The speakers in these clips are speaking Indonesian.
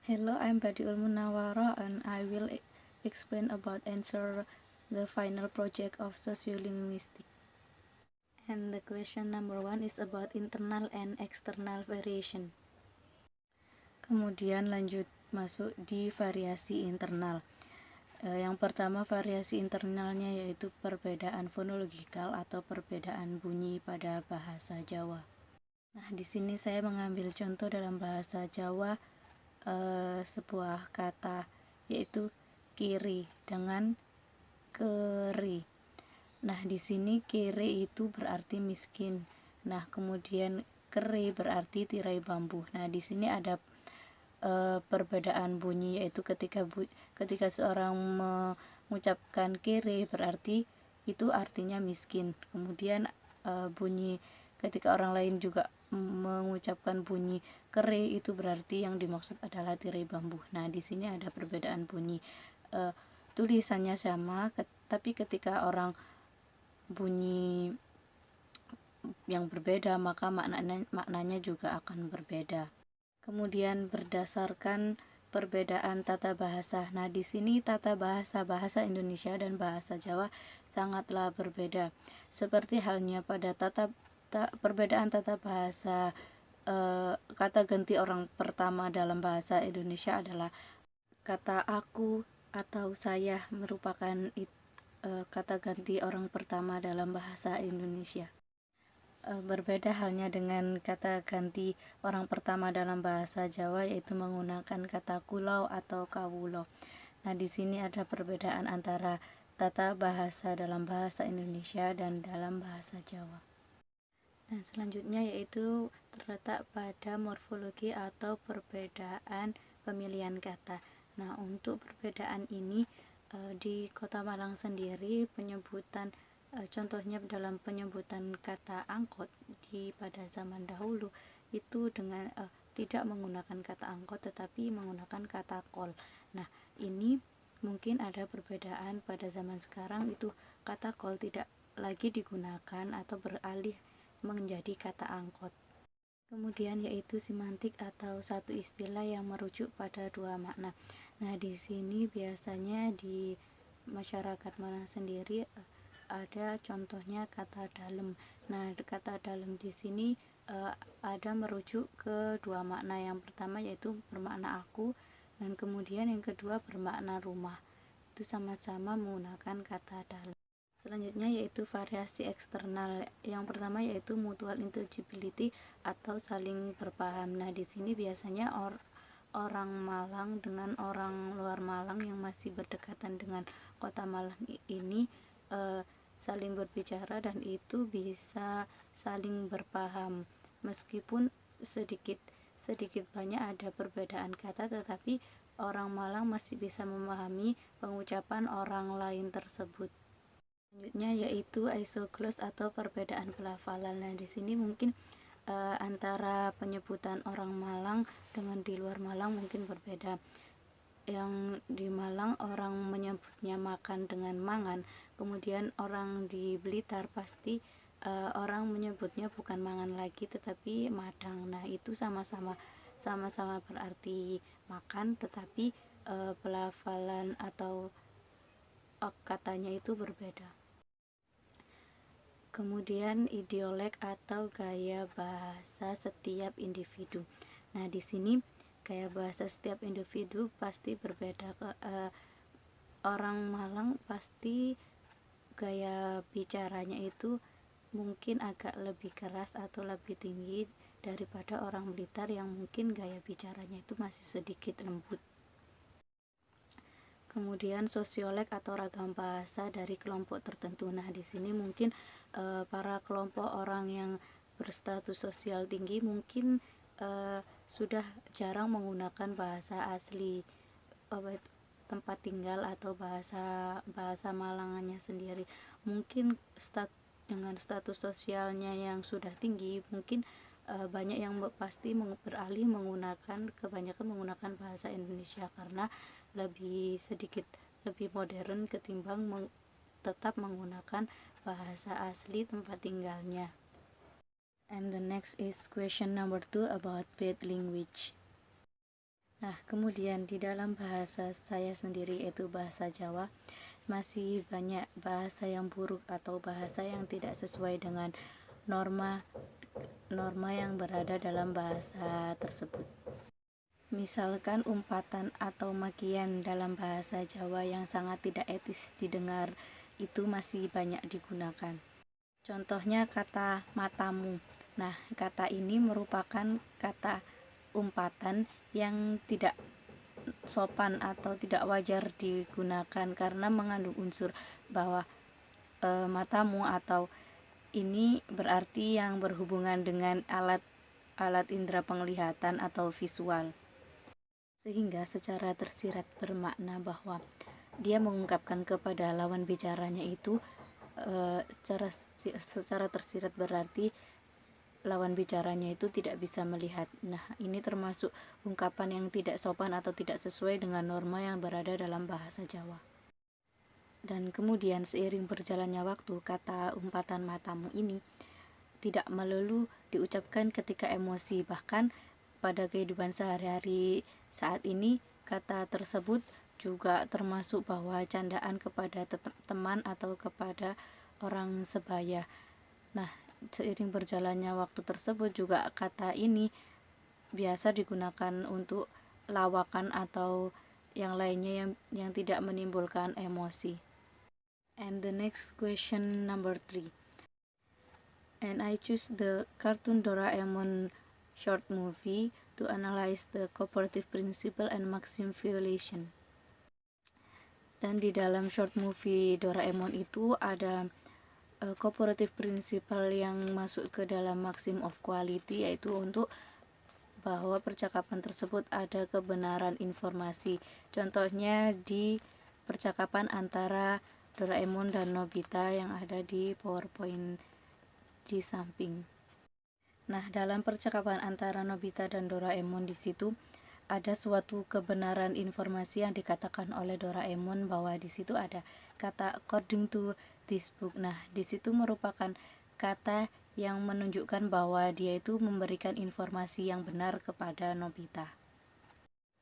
Hello, I'm Badiul Munawara and I will explain about answer the final project of sociolinguistic. And the question number 1 is about internal and external variation. Kemudian lanjut masuk di variasi internal. Yang pertama, variasi internalnya yaitu perbedaan fonologikal atau perbedaan bunyi pada bahasa Jawa. Nah, di sini saya mengambil contoh dalam bahasa Jawa sebuah kata yaitu kiri dengan keri. Nah, di sini kiri itu berarti miskin. Nah, kemudian keri berarti tirai bambu. Nah, di sini ada perbedaan bunyi yaitu ketika seorang mengucapkan kiri berarti itu artinya miskin. Kemudian bunyi ketika orang lain juga mengucapkan bunyi keri itu berarti yang dimaksud adalah tirai bambu. Nah, di sini ada perbedaan bunyi. Tulisannya sama, tapi ketika orang bunyi yang berbeda maka maknanya juga akan berbeda. Kemudian berdasarkan perbedaan tata bahasa. Nah, di sini tata bahasa Indonesia dan bahasa Jawa sangatlah berbeda. Seperti halnya pada perbedaan tata bahasa, kata ganti orang pertama dalam bahasa Indonesia adalah kata aku atau saya merupakan kata ganti orang pertama dalam bahasa Indonesia. Berbeda halnya dengan kata ganti orang pertama dalam bahasa Jawa yaitu menggunakan kata kulau atau kawulo. Nah, di sini ada perbedaan antara tata bahasa dalam bahasa Indonesia dan dalam bahasa Jawa. Nah, selanjutnya yaitu terletak pada morfologi atau perbedaan pemilihan kata. Nah, untuk perbedaan ini di Kota Malang sendiri penyebutan contohnya dalam penyebutan kata angkot pada zaman dahulu itu dengan tidak menggunakan kata angkot tetapi menggunakan kata kol. Nah, ini mungkin ada perbedaan pada zaman sekarang itu kata kol tidak lagi digunakan atau beralih menjadi kata angkot. Kemudian yaitu semantik atau satu istilah yang merujuk pada dua makna. Nah, di sini biasanya di masyarakat Malang sendiri ada contohnya kata dalam. Nah, kata dalam di sini ada merujuk ke dua makna. Yang pertama yaitu bermakna aku dan kemudian yang kedua bermakna rumah. Itu sama-sama menggunakan kata dalam. Selanjutnya yaitu variasi eksternal. Yang pertama yaitu mutual intelligibility atau saling berpaham. Nah, di sini biasanya orang Malang dengan orang luar Malang yang masih berdekatan dengan Kota Malang ini saling berbicara dan itu bisa saling berpaham meskipun sedikit banyak ada perbedaan kata, tetapi orang Malang masih bisa memahami pengucapan orang lain tersebut. Selanjutnya yaitu isoglot atau perbedaan pelafalan. Nah, di sini mungkin antara penyebutan orang Malang dengan di luar Malang mungkin berbeda. Yang di Malang orang menyebutnya makan dengan mangan, kemudian orang di Blitar pasti orang menyebutnya bukan mangan lagi tetapi madang. Nah, itu sama-sama berarti makan tetapi pelafalan atau katanya itu berbeda. Kemudian idiolek atau gaya bahasa setiap individu. Nah, di sini gaya bahasa setiap individu pasti berbeda. Orang Malang pasti gaya bicaranya itu mungkin agak lebih keras atau lebih tinggi daripada orang Blitar yang mungkin gaya bicaranya itu masih sedikit lembut. Kemudian sosiolek atau ragam bahasa dari kelompok tertentu. Nah, di sini mungkin para kelompok orang yang berstatus sosial tinggi mungkin sudah jarang menggunakan bahasa asli tempat tinggal atau bahasa Malangannya sendiri. Mungkin dengan status sosialnya yang sudah tinggi, mungkin banyak yang pasti beralih kebanyakan menggunakan bahasa Indonesia karena lebih modern ketimbang tetap menggunakan bahasa asli tempat tinggalnya. And the next is question number 2 about bad language. Nah, kemudian di dalam bahasa saya sendiri, yaitu bahasa Jawa, masih banyak bahasa yang buruk atau bahasa yang tidak sesuai dengan norma yang berada dalam bahasa tersebut. Misalkan umpatan atau makian dalam bahasa Jawa yang sangat tidak etis didengar itu masih banyak digunakan. Contohnya kata matamu. Nah, kata ini merupakan kata umpatan yang tidak sopan atau tidak wajar digunakan karena mengandung unsur bahwa matamu atau ini berarti yang berhubungan dengan alat indera penglihatan atau visual, sehingga secara tersirat bermakna bahwa dia mengungkapkan kepada lawan bicaranya itu secara tersirat berarti lawan bicaranya itu tidak bisa melihat. Nah, ini termasuk ungkapan yang tidak sopan atau tidak sesuai dengan norma yang berada dalam bahasa Jawa. Dan kemudian seiring berjalannya waktu, kata umpatan matamu ini tidak melulu diucapkan ketika emosi, bahkan pada kehidupan sehari-hari saat ini kata tersebut juga termasuk bahwa candaan kepada teman atau kepada orang sebaya. Nah, seiring berjalannya waktu tersebut juga kata ini biasa digunakan untuk lawakan atau yang lainnya yang tidak menimbulkan emosi. And the next question number 3. And I choose the cartoon Doraemon short movie to analyze the cooperative principle and maxim violation. Dan di dalam short movie Doraemon itu ada cooperative principle yang masuk ke dalam maxim of quality, yaitu untuk bahwa percakapan tersebut ada kebenaran informasi. Contohnya di percakapan antara Doraemon dan Nobita yang ada di PowerPoint di samping. Nah, dalam percakapan antara Nobita dan Doraemon di situ ada suatu kebenaran informasi yang dikatakan oleh Doraemon bahwa di situ ada kata according to this book. Nah, di situ merupakan kata yang menunjukkan bahwa dia itu memberikan informasi yang benar kepada Nobita.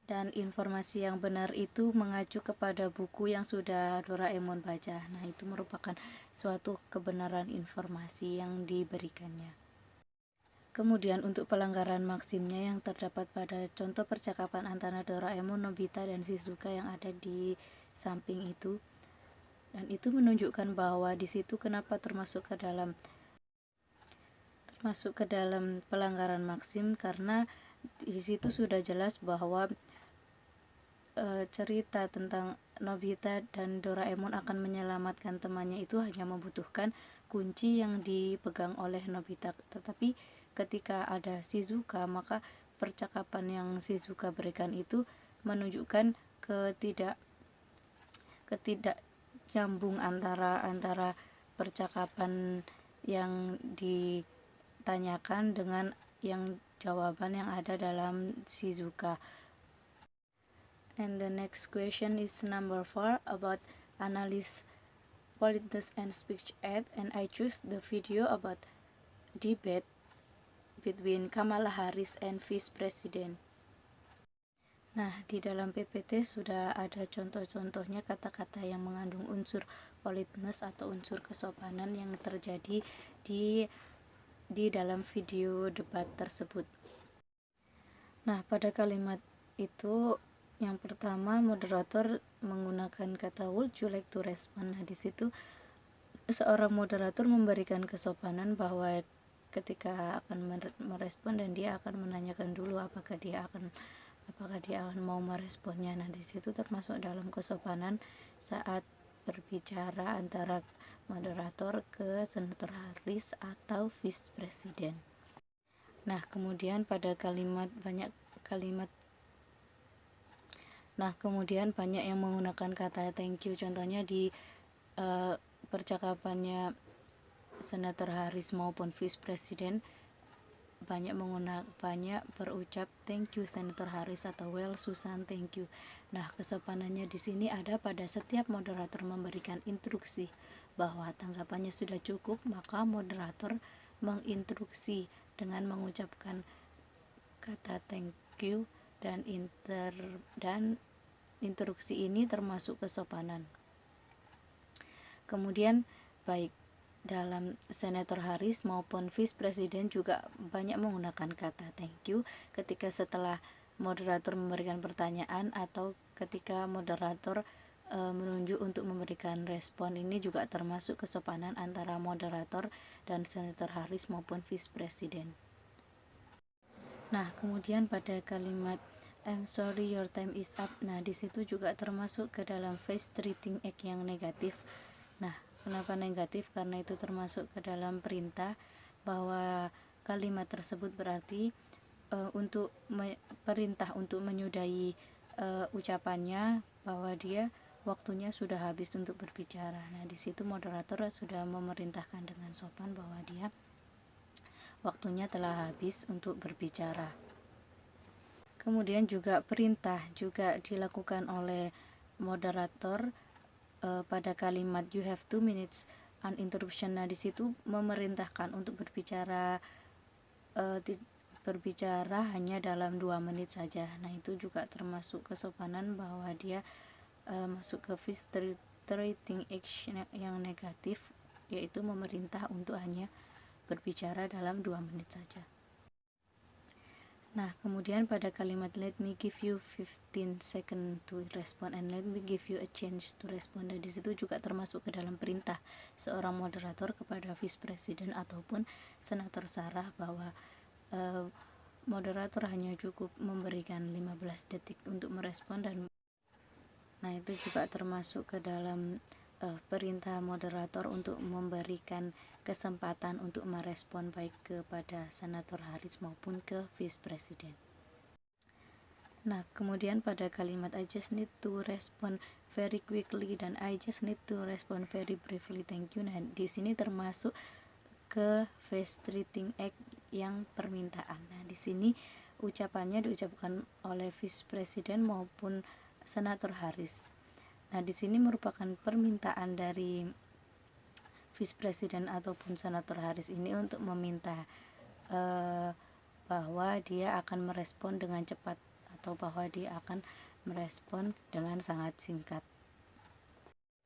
Dan informasi yang benar itu mengacu kepada buku yang sudah Doraemon baca. Nah, itu merupakan suatu kebenaran informasi yang diberikannya. Kemudian untuk pelanggaran maksimnya yang terdapat pada contoh percakapan antara Doraemon, Nobita, dan Shizuka yang ada di samping itu. Dan itu menunjukkan bahwa di situ kenapa termasuk ke dalam pelanggaran maksim, karena di situ sudah jelas bahwa cerita tentang Nobita dan Doraemon akan menyelamatkan temannya itu hanya membutuhkan kunci yang dipegang oleh Nobita. Tetapi ketika ada Shizuka, maka percakapan yang Shizuka berikan itu menunjukkan ketidak nyambung antara percakapan yang ditanyakan dengan yang jawaban yang ada dalam Shizuka. And the next question is number 4 about analysis politeness and speech ed, and I choose the video about debate between Kamala Harris and Vice President. Nah, di dalam PPT sudah ada contoh-contohnya kata-kata yang mengandung unsur politeness atau unsur kesopanan yang terjadi di dalam video debat tersebut. Nah, pada kalimat itu yang pertama moderator menggunakan kata would you like to respond. Nah, di situ seorang moderator memberikan kesopanan bahwa ketika akan merespon dan dia akan menanyakan dulu apakah dia akan mau meresponnya. Nah, di situ termasuk dalam kesopanan saat berbicara antara moderator ke Senator Harris atau Vice President. Nah, kemudian pada banyak yang menggunakan kata thank you. Contohnya di percakapannya Senator Harris maupun Vice President banyak berucap thank you Senator Harris atau well Susan thank you. Nah, kesopanannya di sini ada pada setiap moderator memberikan instruksi bahwa tanggapannya sudah cukup, maka moderator menginstruksi dengan mengucapkan kata thank you dan instruksi ini termasuk kesopanan. Kemudian baik dalam Senator Harris maupun Vice President juga banyak menggunakan kata thank you ketika setelah moderator memberikan pertanyaan atau ketika moderator menunjuk untuk memberikan respon. Ini juga termasuk kesopanan antara moderator dan Senator Harris maupun Vice President. Nah, kemudian pada kalimat I'm sorry your time is up. Nah, di situ juga termasuk ke dalam face treating act yang negatif. Nah, kenapa negatif? Karena itu termasuk ke dalam perintah bahwa kalimat tersebut berarti perintah untuk menyudahi ucapannya bahwa dia waktunya sudah habis untuk berbicara. Nah, di situ moderator sudah memerintahkan dengan sopan bahwa dia waktunya telah habis untuk berbicara. Kemudian juga perintah juga dilakukan oleh moderator pada kalimat you have 2 minutes uninterruption. Nah, di situ memerintahkan untuk berbicara hanya dalam 2 menit saja. Nah, itu juga termasuk kesopanan bahwa dia masuk ke face treating action yang negatif, yaitu memerintah untuk hanya berbicara dalam 2 menit saja. Nah, kemudian pada kalimat let me give you 15 seconds to respond and let me give you a chance to respond. Dan di situ juga termasuk ke dalam perintah seorang moderator kepada Vice President ataupun Senator Sarah bahwa moderator hanya cukup memberikan 15 detik untuk merespon. Dan nah, itu juga termasuk ke dalam perintah moderator untuk memberikan kesempatan untuk merespon baik kepada Senator Harris maupun ke Vice President. Nah, kemudian pada kalimat I just need to respond very quickly dan I just need to respond very briefly, thank you. Nah, di sini termasuk ke face treating act yang permintaan. Nah, di sini ucapannya diucapkan oleh Vice President maupun Senator Harris. Nah, di sini merupakan permintaan dari Vice President ataupun Senator Harris ini untuk meminta bahwa dia akan merespon dengan cepat atau bahwa dia akan merespon dengan sangat singkat.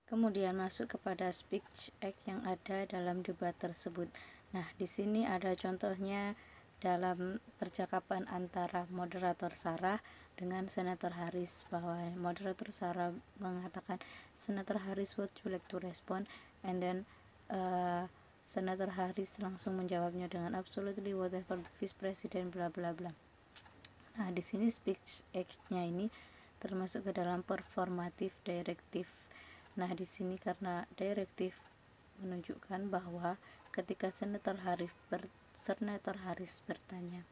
Kemudian masuk kepada speech act yang ada dalam debat tersebut. Nah, di sini ada contohnya dalam percakapan antara moderator Sarah dengan Senator Harris, bahwa moderator Sarah mengatakan Senator Harris would you like to respond, and then Senator Harris langsung menjawabnya dengan absolutely whatever the Vice President bla bla bla. Nah, di sini speech act-nya ini termasuk ke dalam performative directive. Nah, di sini karena directive menunjukkan bahwa ketika Senator Harris bertanya.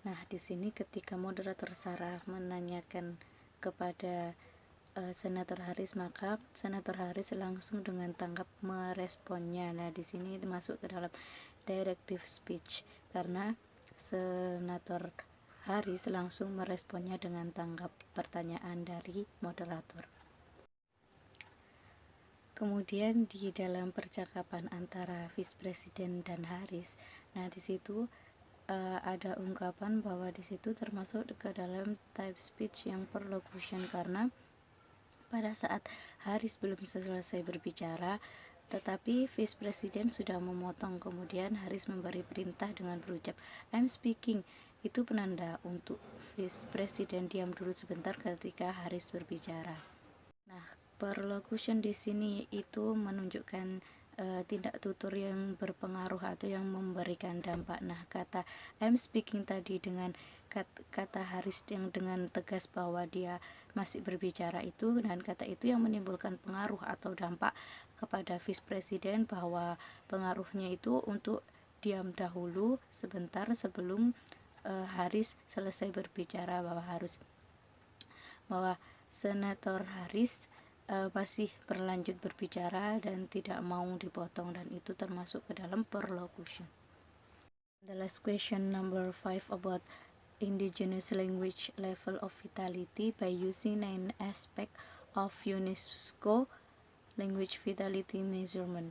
Nah, di sini ketika moderator Sarah menanyakan kepada Senator Harris, maka Senator Harris langsung dengan tanggap meresponnya. Nah, di sini masuk ke dalam directive speech karena Senator Harris langsung meresponnya dengan tanggap pertanyaan dari moderator. Kemudian di dalam percakapan antara Vice President dan Harris, nah di situ ada ungkapan bahwa di situ termasuk ke dalam type speech yang perlocution karena pada saat Harris belum selesai berbicara, tetapi Vice President sudah memotong. Kemudian Harris memberi perintah dengan berucap I'm speaking. Itu penanda untuk Vice President diam dulu sebentar ketika Harris berbicara. Nah, perlocution di sini itu menunjukkan tindak tutur yang berpengaruh atau yang memberikan dampak. Nah, kata I'm speaking tadi dengan kata Harris yang dengan tegas bahwa dia masih berbicara itu, dan kata itu yang menimbulkan pengaruh atau dampak kepada Vice President bahwa pengaruhnya itu untuk diam dahulu sebentar sebelum Harris selesai berbicara, bahwa Senator Harris masih berlanjut berbicara dan tidak mau dipotong, dan itu termasuk ke dalam perlocution. The last question number 5 about indigenous language level of vitality by using 9 aspect of UNESCO language vitality measurement.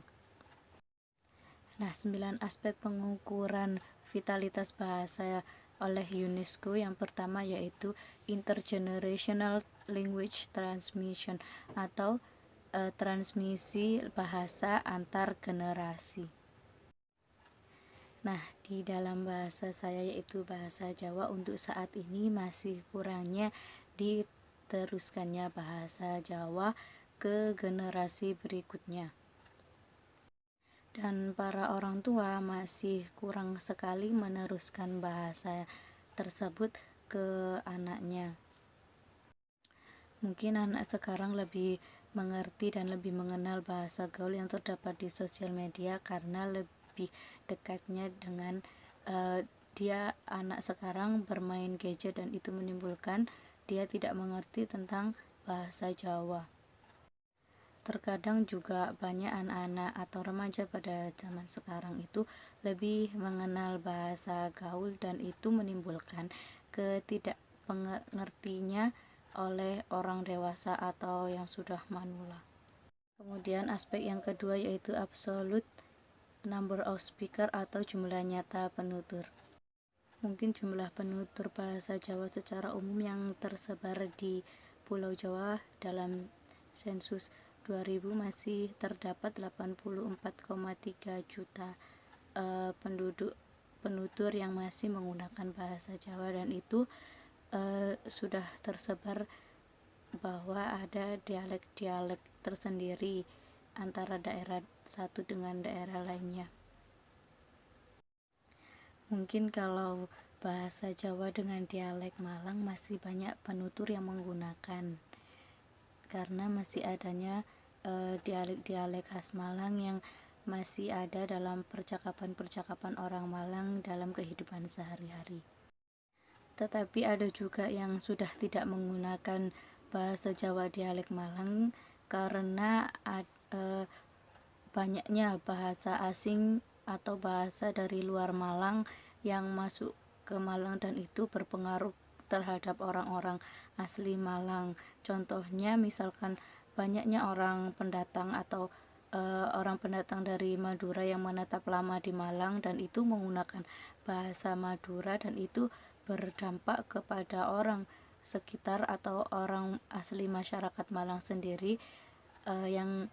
Nah, 9 aspek pengukuran vitalitas bahasa oleh UNESCO. Yang pertama yaitu intergenerational language transmission atau transmisi bahasa antar generasi. Nah, di dalam bahasa saya yaitu bahasa Jawa, untuk saat ini masih kurangnya diteruskannya bahasa Jawa ke generasi berikutnya. Dan para orang tua masih kurang sekali meneruskan bahasa tersebut ke anaknya. Mungkin anak sekarang lebih mengerti dan lebih mengenal bahasa gaul yang terdapat di sosial media karena lebih dekatnya dengan dia anak sekarang bermain gadget, dan itu menimbulkan dia tidak mengerti tentang bahasa Jawa. Terkadang juga banyak anak-anak atau remaja pada zaman sekarang itu lebih mengenal bahasa gaul, dan itu menimbulkan ketidakpengertiannya oleh orang dewasa atau yang sudah manula. Kemudian aspek yang kedua yaitu absolute number of speaker atau jumlah nyata penutur. Mungkin jumlah penutur bahasa Jawa secara umum yang tersebar di Pulau Jawa dalam sensus 2000 masih terdapat 84,3 juta penduduk penutur yang masih menggunakan bahasa Jawa, dan itu sudah tersebar bahwa ada dialek-dialek tersendiri antara daerah satu dengan daerah lainnya. Mungkin kalau bahasa Jawa dengan dialek Malang masih banyak penutur yang menggunakan, karena masih adanya dialek-dialek khas Malang yang masih ada dalam percakapan-percakapan orang Malang dalam kehidupan sehari-hari. Tetapi ada juga yang sudah tidak menggunakan bahasa Jawa dialek Malang karena banyaknya bahasa asing atau bahasa dari luar Malang yang masuk ke Malang, dan itu berpengaruh terhadap orang-orang asli Malang. Contohnya misalkan banyaknya orang pendatang atau orang pendatang dari Madura yang menetap lama di Malang, dan itu menggunakan bahasa Madura, dan itu berdampak kepada orang sekitar atau orang asli masyarakat Malang sendiri yang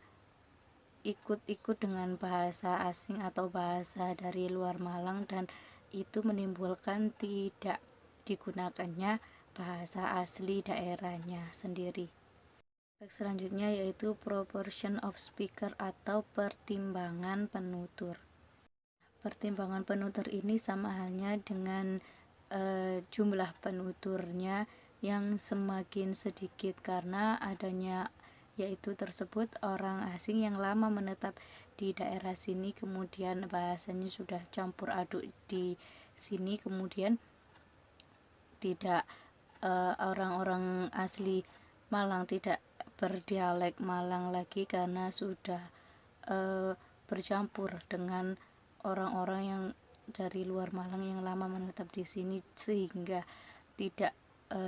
ikut-ikut dengan bahasa asing atau bahasa dari luar Malang, dan itu menimbulkan tidak digunakannya bahasa asli daerahnya sendiri. Selanjutnya yaitu proportion of speaker atau pertimbangan penutur. Pertimbangan penutur ini sama halnya dengan jumlah penuturnya yang semakin sedikit karena adanya yaitu tersebut orang asing yang lama menetap di daerah sini, kemudian bahasanya sudah campur aduk di sini, kemudian tidak orang-orang asli Malang tidak berdialek Malang lagi karena sudah bercampur dengan orang-orang yang dari luar Malang yang lama menetap di sini, sehingga tidak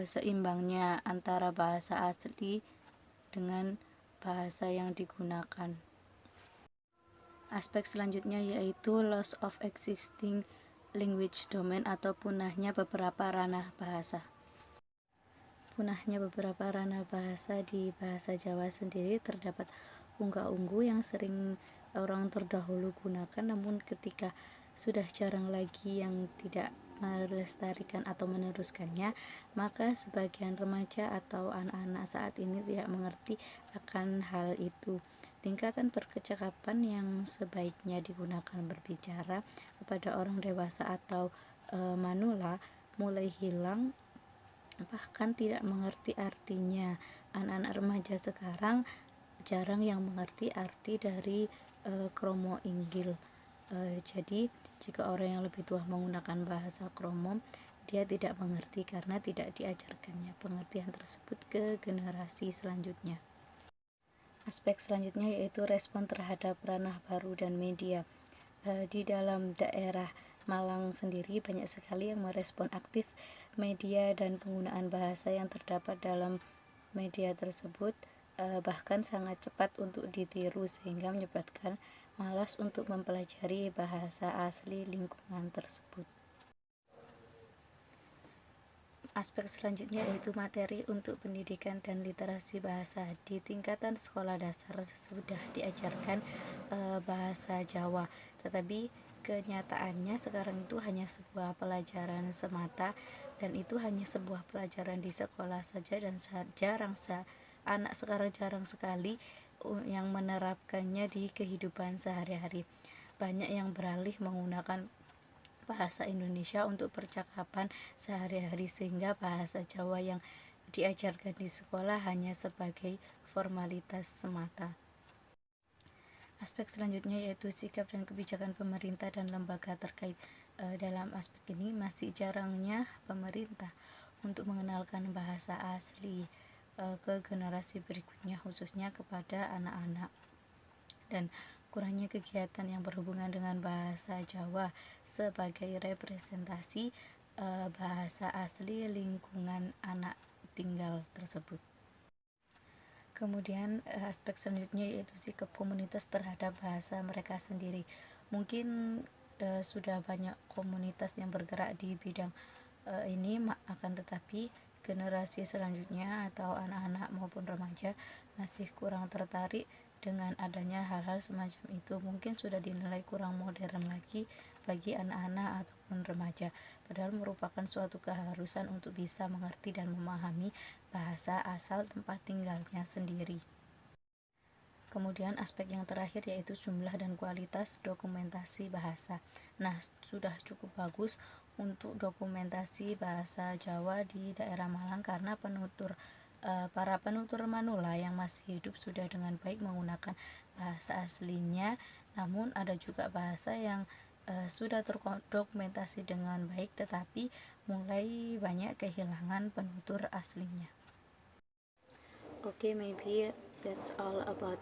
seimbangnya antara bahasa asli dengan bahasa yang digunakan. Aspek selanjutnya yaitu loss of existing language domain atau punahnya beberapa ranah bahasa. Punahnya beberapa ranah bahasa di bahasa Jawa sendiri terdapat unggah-ungguh yang sering orang terdahulu gunakan, namun ketika sudah jarang lagi yang tidak melestarikan atau meneruskannya, maka sebagian remaja atau anak-anak saat ini tidak mengerti akan hal itu. Tingkatan percakapan yang sebaiknya digunakan berbicara kepada orang dewasa atau manula mulai hilang, bahkan tidak mengerti artinya. Anak-anak remaja sekarang jarang yang mengerti arti dari kromo inggil. Jadi jika orang yang lebih tua menggunakan bahasa kromo, dia tidak mengerti karena tidak diajarkannya pengertian tersebut ke generasi selanjutnya. Aspek selanjutnya yaitu respon terhadap ranah baru dan media. Di dalam daerah Malang sendiri banyak sekali yang merespon aktif media dan penggunaan bahasa yang terdapat dalam media tersebut, bahkan sangat cepat untuk ditiru sehingga menyebabkan malas untuk mempelajari bahasa asli lingkungan tersebut. Aspek selanjutnya yaitu materi untuk pendidikan dan literasi bahasa. Di tingkatan sekolah dasar sudah diajarkan bahasa Jawa, tetapi kenyataannya sekarang itu hanya sebuah pelajaran semata, dan itu hanya sebuah pelajaran di sekolah saja, dan anak sekarang jarang sekali yang menerapkannya di kehidupan sehari-hari. Banyak yang beralih menggunakan bahasa Indonesia untuk percakapan sehari-hari, sehingga bahasa Jawa yang diajarkan di sekolah hanya sebagai formalitas semata. Aspek selanjutnya yaitu sikap dan kebijakan pemerintah dan lembaga terkait. Dalam aspek ini masih jarangnya pemerintah untuk mengenalkan bahasa asli ke generasi berikutnya, khususnya kepada anak-anak, dan kurangnya kegiatan yang berhubungan dengan bahasa Jawa sebagai representasi bahasa asli lingkungan anak tinggal tersebut. Kemudian aspek selanjutnya yaitu sikap komunitas terhadap bahasa mereka sendiri. Mungkin sudah banyak komunitas yang bergerak di bidang ini, akan tetapi generasi selanjutnya atau anak-anak maupun remaja masih kurang tertarik dengan adanya hal-hal semacam itu. Mungkin sudah dinilai kurang modern lagi bagi anak-anak ataupun remaja, padahal merupakan suatu keharusan untuk bisa mengerti dan memahami bahasa asal tempat tinggalnya sendiri. Kemudian aspek yang terakhir yaitu jumlah dan kualitas dokumentasi bahasa. Nah, sudah cukup bagus untuk dokumentasi bahasa Jawa di daerah Malang, karena para penutur manula yang masih hidup sudah dengan baik menggunakan bahasa aslinya. Namun ada juga bahasa yang sudah terdokumentasi dengan baik, tetapi mulai banyak kehilangan penutur aslinya. Okay, maybe that's all about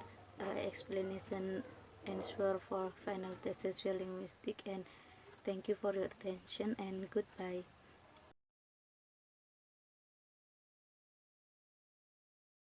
explanation answer for final test linguistic, and thank you for your attention and goodbye.